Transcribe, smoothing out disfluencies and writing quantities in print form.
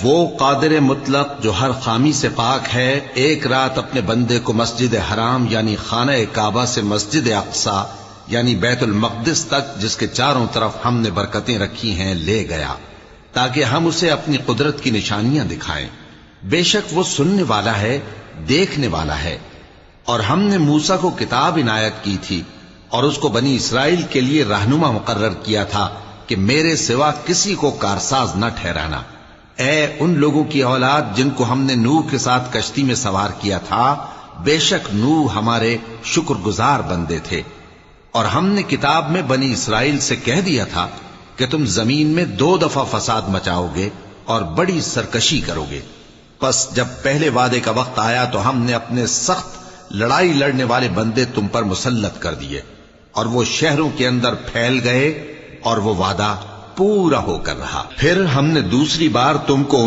وہ قادر مطلق جو ہر خامی سے پاک ہے ایک رات اپنے بندے کو مسجد حرام یعنی خانہ کعبہ سے مسجد اقصی یعنی بیت المقدس تک جس کے چاروں طرف ہم نے برکتیں رکھی ہیں لے گیا تاکہ ہم اسے اپنی قدرت کی نشانیاں دکھائیں۔ بے شک وہ سننے والا ہے، دیکھنے والا ہے۔ اور ہم نے موسیٰ کو کتاب عنایت کی تھی اور اس کو بنی اسرائیل کے لیے رہنما مقرر کیا تھا کہ میرے سوا کسی کو کارساز نہ ٹھہرانا۔ اے ان لوگوں کی اولاد جن کو ہم نے نوح کے ساتھ کشتی میں سوار کیا تھا، بے شک نوح ہمارے شکر گزار بندے تھے۔ اور ہم نے کتاب میں بنی اسرائیل سے کہہ دیا تھا کہ تم زمین میں 2 دفعہ فساد مچاؤ گے اور بڑی سرکشی کرو گے۔ پس جب پہلے وعدے کا وقت آیا تو ہم نے اپنے سخت لڑائی لڑنے والے بندے تم پر مسلط کر دیے اور وہ شہروں کے اندر پھیل گئے اور وہ وعدہ پورا ہو کر رہا۔ پھر ہم نے دوسری بار تم کو